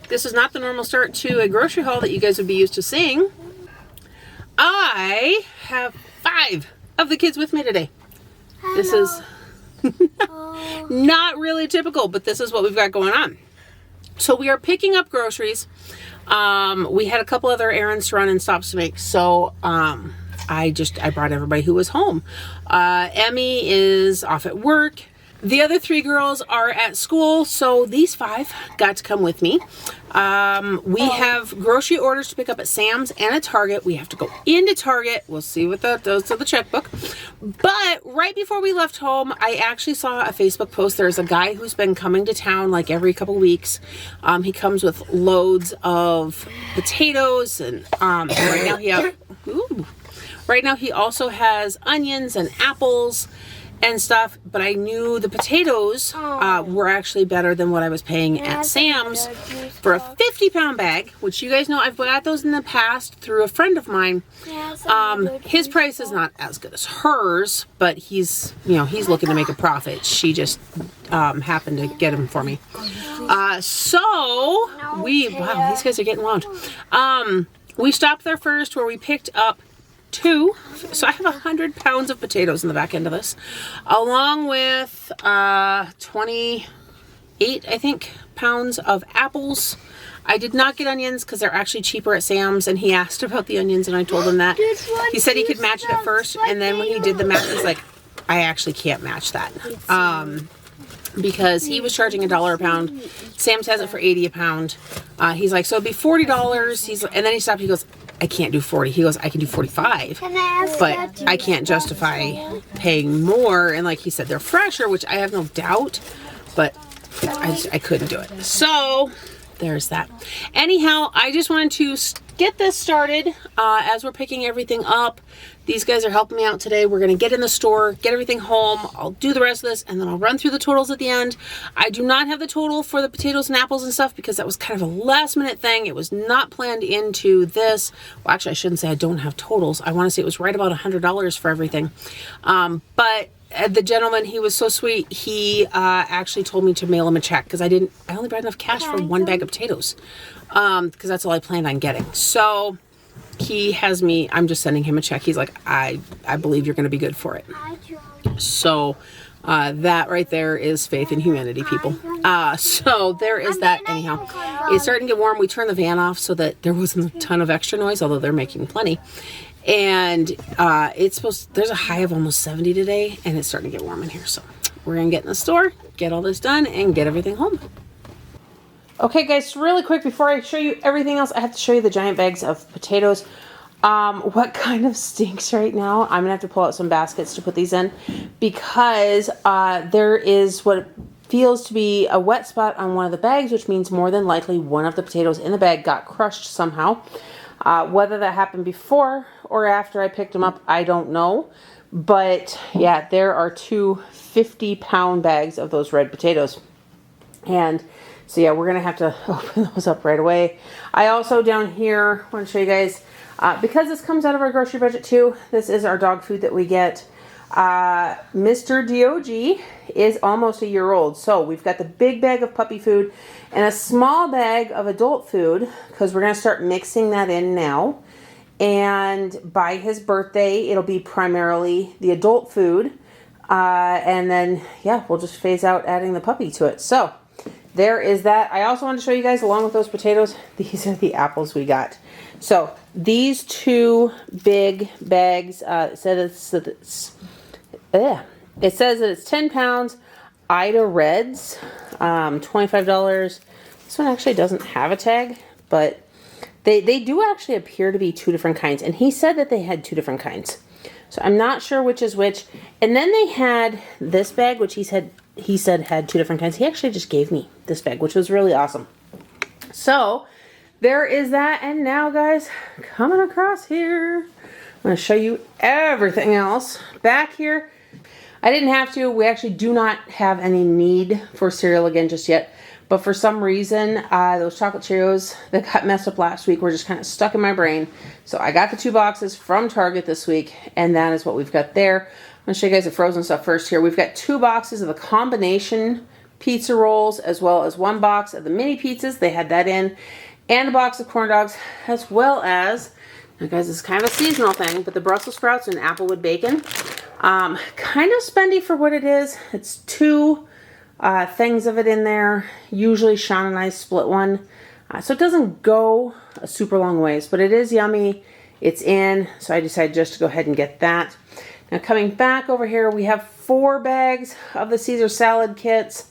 This is not the normal start to a grocery haul that you guys would be used to seeing. I have 5 of the kids with me today. Hello. This is not really typical, but this is what we've got going on. So we are picking up groceries. We had a couple other errands to run and stops to make, so I brought everybody who was home. Emmy is off at work. The other 3 girls are at school, so these 5 got to come with me. We have grocery orders to pick up at Sam's and at Target. We have to go into Target. We'll see what that does to the checkbook. But right before we left home, I actually saw a Facebook post. There's a guy who's been coming to town like every couple weeks. He comes with loads of potatoes, and right now he also has onions and apples and stuff, but I knew the potatoes were actually better than what I was paying at Sam's for a 50-pound bag, which you guys know I've got those in the past through a friend of mine. His price is not as good as hers, but he's looking to make a profit. She just happened to get him for me. Wow, these guys are getting loud. We stopped there first where we picked up 2, so I have 100 pounds of potatoes in the back end of this, along with 28, I think, pounds of apples. I did not get onions because they're actually cheaper at Sam's, and he asked about the onions, and I told him that. He said he could match it at first, and then when he did the math, he's like, I actually can't match that. Because he was charging $1 a pound. Sam's has it for 80 a pound. He's like, so it'd be $40. And then he stopped. He goes, I can't do 40. He goes, I can do 45, but I can't justify paying more. And like he said, they're fresher, which I have no doubt, but I couldn't do it. So there's that. Anyhow, I just wanted to get this started as we're picking everything up. These guys are helping me out today. We're going to get in the store, get everything home. I'll do the rest of this, and then I'll run through the totals at the end. I do not have the total for the potatoes and apples and stuff because that was kind of a last minute thing. It was not planned into this. Well, actually, I shouldn't say I don't have totals. I want to say it was right about $100 for everything. But the gentleman, he was so sweet. He actually told me to mail him a check because I only brought enough cash for 1 bag of potatoes because that's all I planned on getting. So he has me, I'm just sending him a check. He's like, I believe you're going to be good for it. So that right there is faith in humanity, people. So there is that. Anyhow, it's starting to get warm. We turned the van off so that there wasn't a ton of extra noise, although they're making plenty. And there's a high of almost 70 today, and it's starting to get warm in here. So we're going to get in the store, get all this done, and get everything home. Okay, guys, really quick, before I show you everything else, I have to show you the giant bags of potatoes. What kind of stinks right now? I'm going to have to pull out some baskets to put these in because there is what feels to be a wet spot on one of the bags, which means more than likely one of the potatoes in the bag got crushed somehow. Whether that happened before or after I picked them up, I don't know. But yeah, there are 2 50-pound bags of those red potatoes. And so yeah, we're going to have to open those up right away. I also down here want to show you guys, because this comes out of our grocery budget too, this is our dog food that we get. Mr. DOG is almost a year old. So we've got the big bag of puppy food and a small bag of adult food because we're going to start mixing that in now. And by his birthday, it'll be primarily the adult food. And then, yeah, we'll just phase out adding the puppy to it. So there is that. I also want to show you guys, along with those potatoes, these are the apples we got. So these 2 big bags, it says that it's 10 pounds. Ida Reds, $25. This one actually doesn't have a tag, but they do actually appear to be 2 different kinds. And he said that they had 2 different kinds. So I'm not sure which is which. And then they had this bag, which he said had 2 different kinds. He actually just gave me this bag, which was really awesome. So there is that. And now, guys, coming across here, I'm going to show you everything else. Back here, I didn't have to. We actually do not have any need for cereal again just yet. But for some reason, those chocolate Cheerios that got messed up last week were just kind of stuck in my brain. So I got the 2 boxes from Target this week, and that is what we've got there. I'm going to show you guys the frozen stuff first here. We've got 2 boxes of the combination pizza rolls, as well as 1 box of the mini pizzas. They had that in, and a box of corn dogs, as well as, now guys, this is kind of a seasonal thing, but the Brussels sprouts and applewood bacon. Kind of spendy for what it is. It's 2 things of it in there. Usually Shawn and I split one. So it doesn't go a super long ways, but it is yummy. It's in, so I decided just to go ahead and get that. Now coming back over here, we have 4 bags of the Caesar salad kits.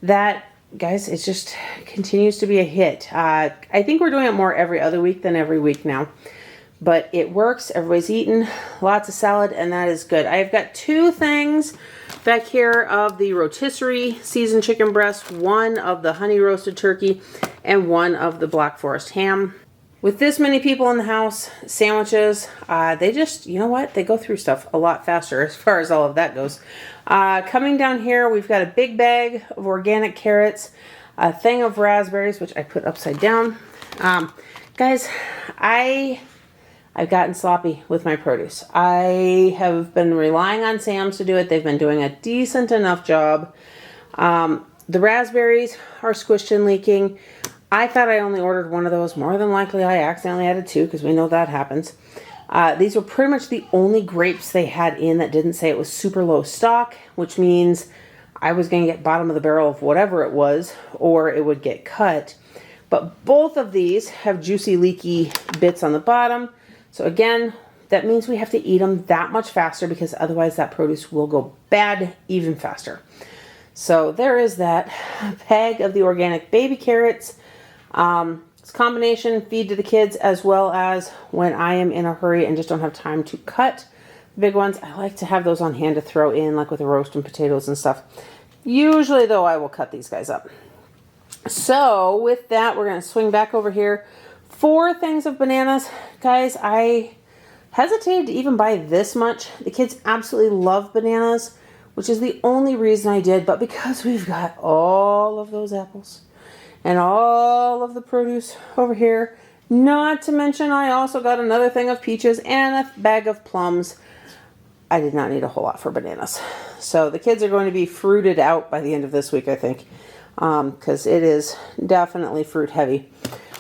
That, guys, it just continues to be a hit. I think we're doing it more every other week than every week now. But it works. Everybody's eating lots of salad, and that is good. I've got 2 things back here of the rotisserie seasoned chicken breast, 1 of the honey roasted turkey, and 1 of the Black Forest ham. With this many people in the house, sandwiches, they just, you know what? They go through stuff a lot faster as far as all of that goes. Coming down here, we've got a big bag of organic carrots, a thing of raspberries, which I put upside down. Guys, I've gotten sloppy with my produce. I have been relying on Sam's to do it. They've been doing a decent enough job. The raspberries are squished and leaking. I thought I only ordered 1 of those. More than likely I accidentally added 2 because we know that happens. These were pretty much the only grapes they had in that didn't say it was super low stock, which means I was going to get bottom of the barrel of whatever it was, or it would get cut. But both of these have juicy, leaky bits on the bottom. So again, that means we have to eat them that much faster because otherwise that produce will go bad even faster. So there is that bag of the organic baby carrots. It's a combination feed to the kids, as well as when I am in a hurry and just don't have time to cut the big ones. I like to have those on hand to throw in, like with the roast and potatoes and stuff. Usually though, I will cut these guys up. So with that, we're going to swing back over here. 4 things of bananas. Guys, I hesitated to even buy this much. The kids absolutely love bananas, which is the only reason I did. But because we've got all of those apples and all of the produce over here, not to mention I also got another thing of peaches and a bag of plums, I did not need a whole lot for bananas. So the kids are going to be fruited out by the end of this week, I think, because it is definitely fruit heavy.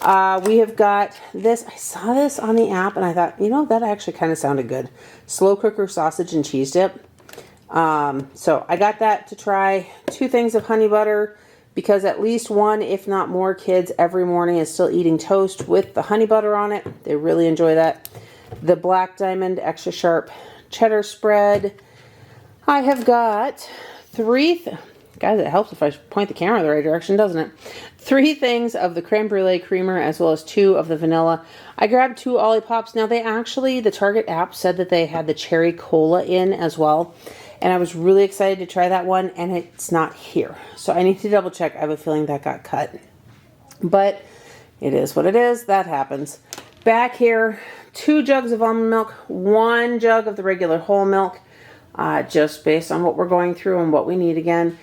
We have got this. I saw this on the app and I thought, you know, that actually kind of sounded good. Slow cooker sausage and cheese dip. So I got that to try. 2 things of honey butter, because at least 1, if not more, kids every morning is still eating toast with the honey butter on it. They really enjoy that. The Black Diamond extra sharp cheddar spread. I have got 3, guys, it helps if I point the camera the right direction, doesn't it? 3 things of the creme brulee creamer, as well as 2 of the vanilla. I grabbed 2 Olippops. Now they actually, the Target app said that they had the cherry cola in as well. And I was really excited to try that one, and it's not here. So I need to double check. I have a feeling that got cut. But it is what it is. That happens. Back here, 2 jugs of almond milk, 1 jug of the regular whole milk, just based on what we're going through and what we need again.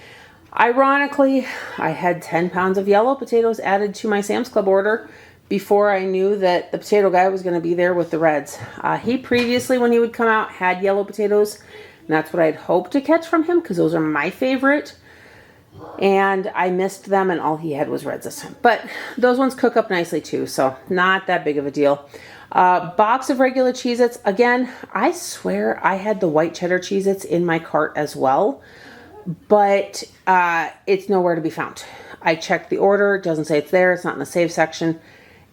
Ironically, I had 10 pounds of yellow potatoes added to my Sam's Club order before I knew that the potato guy was going to be there with the reds. He previously, when he would come out, had yellow potatoes. And that's what I'd hoped to catch from him, because those are my favorite. And I missed them, and all he had was reds this time. But those ones cook up nicely too, so not that big of a deal. Box of regular Cheez-Its. Again, I swear I had the white cheddar Cheez-Its in my cart as well, but it's nowhere to be found. I checked the order. It doesn't say it's there. It's not in the save section.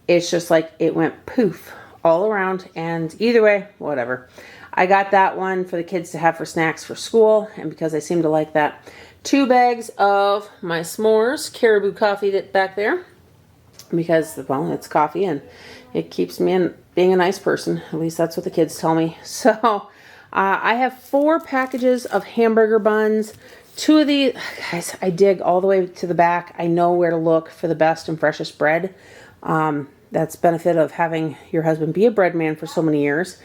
It's just like it went poof all around, and either way, whatever. I got that one for the kids to have for snacks for school, and because I seem to like that. 2 bags of my s'mores caribou coffee back there, because, well, it's coffee and it keeps me in being a nice person. At least that's what the kids tell me. So I have 4 packages of hamburger buns. 2 of these, guys, I dig all the way to the back. I know where to look for the best and freshest bread. That's the benefit of having your husband be a bread man for so many years.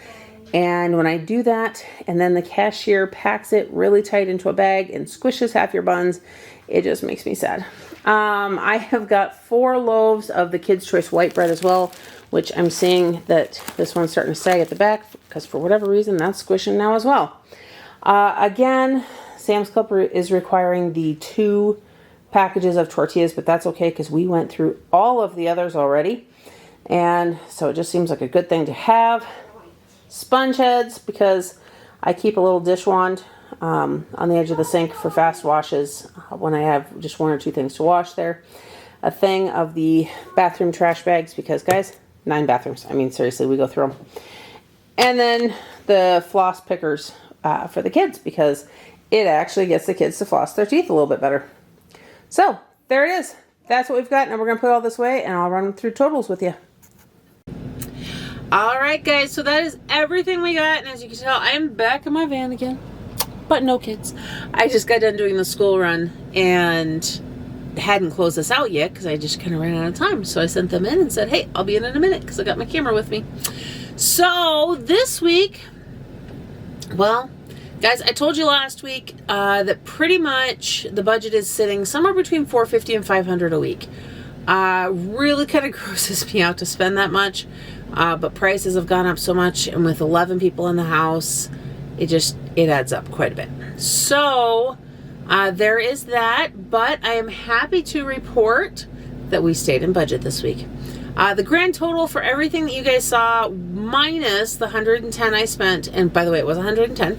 And when I do that, and then the cashier packs it really tight into a bag and squishes half your buns, it just makes me sad. I have got 4 loaves of the Kids' Choice white bread as well, which I'm seeing that this one's starting to sag at the back, because for whatever reason, that's squishing now as well. Again, Sam's Club is requiring the 2 packages of tortillas, but that's okay because we went through all of the others already. And so it just seems like a good thing to have. Sponge heads, because I keep a little dish wand on the edge of the sink for fast washes when I have just 1 or 2 things to wash there. A thing of the bathroom trash bags, because guys, 9 bathrooms. I mean, seriously, we go through them. And then the floss pickers for the kids, because it actually gets the kids to floss their teeth a little bit better. So there it is. That's what we've got. Now we're going to put all this away and I'll run through totals with you. All right, guys. So that is everything we got. And as you can tell, I'm back in my van again. But no kids. I just got done doing the school run and hadn't closed this out yet because I just kind of ran out of time. So I sent them in and said, hey, I'll be in a minute because I got my camera with me. So this week, well, guys, I told you last week that pretty much the budget is sitting somewhere between $450 and $500 a week. Really kind of grosses me out to spend that much, but prices have gone up so much, and with 11 people in the house, it adds up quite a bit. So there is that, but I am happy to report that we stayed in budget this week. The grand total for everything that you guys saw, minus the $110 I spent, and by the way, it was $110,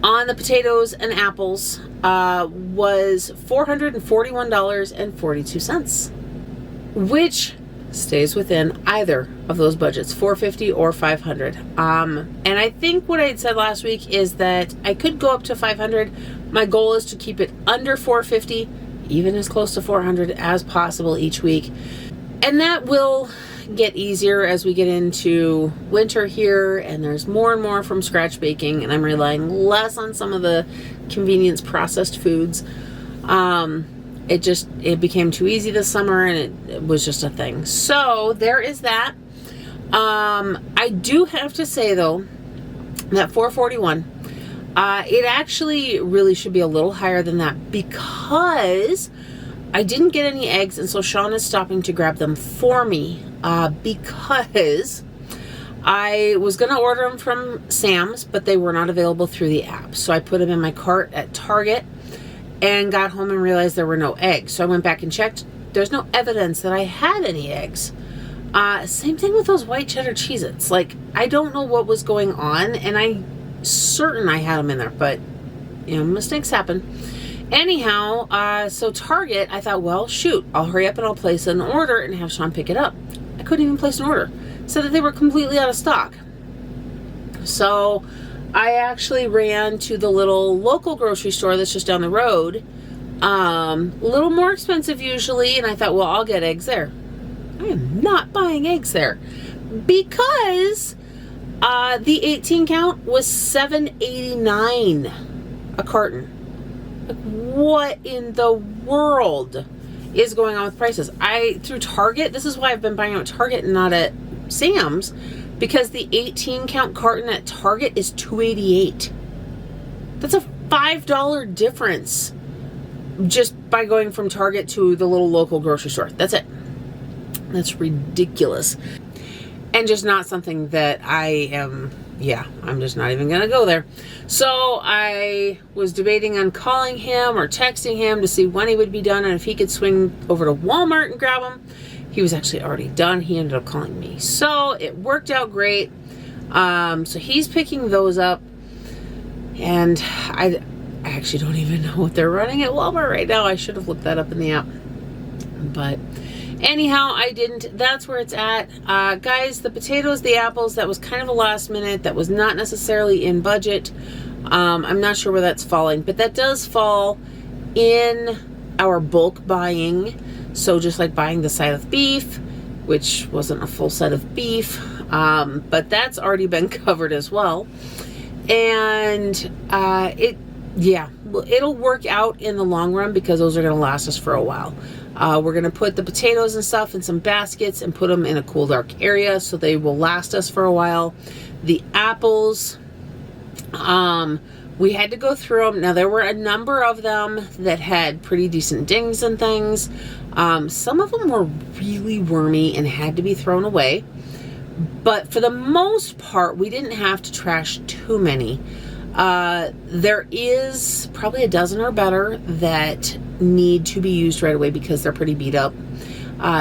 on the potatoes and apples, was $441.42, which stays within either of those budgets, $450 or $500. And I think what I had said last week is that I could go up to $500. My goal is to keep it under $450, even as close to $400 as possible each week. And that will get easier as we get into winter here and there's more and more from scratch baking and I'm relying less on some of the convenience processed foods. It became too easy this summer and it was just a thing. So there is that. I do have to say though, that 441, it actually really should be a little higher than that because I didn't get any eggs, and so Shawn is stopping to grab them for me because I was going to order them from Sam's, but they were not available through the app. So I put them in my cart at Target and got home and realized there were no eggs. So I went back and checked. There's no evidence that I had any eggs. Same thing with those white cheddar Cheez-Its. Like, I don't know what was going on, and I'm certain I had them in there, but, you know, mistakes happen. Anyhow, so Target, I thought, well, shoot, I'll hurry up and I'll place an order and have Shawn pick it up. I couldn't even place an order. Said that they were completely out of stock. So I actually ran to the little local grocery store that's just down the road. A little more expensive usually, and I thought, well, I'll get eggs there. I am not buying eggs there because the 18 count was $7.89 a carton. Like, what in the world is going on with prices? Through Target, this is why I've been buying at Target and not at Sam's, because the 18 count carton at Target is $2.88. That's a $5 difference just by going from Target to the little local grocery store. That's it. That's ridiculous. And just not something that I'm just not even gonna go there. So I was debating on calling him or texting him to see when he would be done and if he could swing over to Walmart and grab them. He was actually already done. He ended up calling me. So it worked out great. So he's picking those up. And I actually don't even know what they're running at Walmart right now. I should have looked that up in the app. But anyhow, I didn't. That's where it's at. Guys, the potatoes, the apples, that was kind of a last minute. That was not necessarily in budget. I'm not sure where that's falling, but that does fall in our bulk buying. So just like buying the side of beef, which wasn't a full set of beef, but that's already been covered as well. And it'll work out in the long run because those are going to last us for a while. We're going to put the potatoes and stuff in some baskets and put them in a cool, dark area so they will last us for a while. The apples, we had to go through them. Now, there were a number of them that had pretty decent dings and things. Some of them were really wormy and had to be thrown away. But for the most part, we didn't have to trash too many. There is probably a dozen or better that need to be used right away because they're pretty beat up.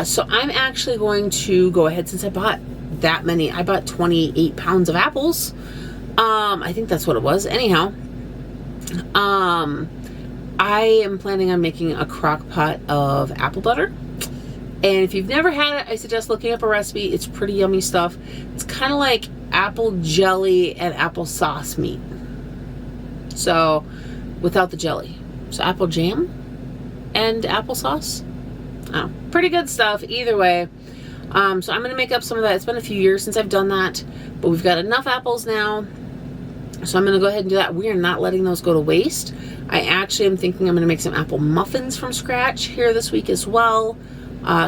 So I'm actually going to go ahead, since I bought that many. I bought 28 pounds of apples. I think that's what it was. Anyhow, I am planning on making a crock pot of apple butter. And if you've never had it, I suggest looking up a recipe. It's pretty yummy stuff. It's kind of like apple jelly and applesauce meat. So, without the jelly. So, apple jam and applesauce. Oh, pretty good stuff either way. So, I'm going to make up some of that. It's been a few years since I've done that. But we've got enough apples now. So, I'm going to go ahead and do that. We are not letting those go to waste. I actually am thinking I'm going to make some apple muffins from scratch here this week as well.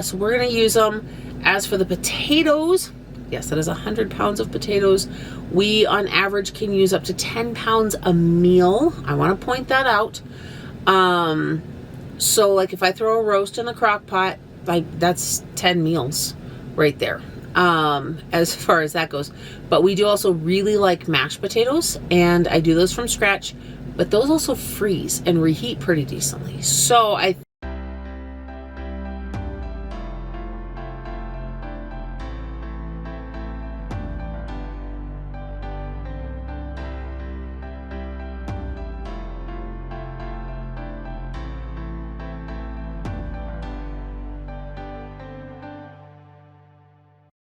So we're going to use them. As for the potatoes, yes, that is 100 pounds of potatoes. We, on average, can use up to 10 pounds a meal. I want to point that out. So, like, if I throw a roast in the crock pot, like, that's 10 meals right there, as far as that goes. But we do also really like mashed potatoes, and I do those from scratch. But those also freeze and reheat pretty decently. So I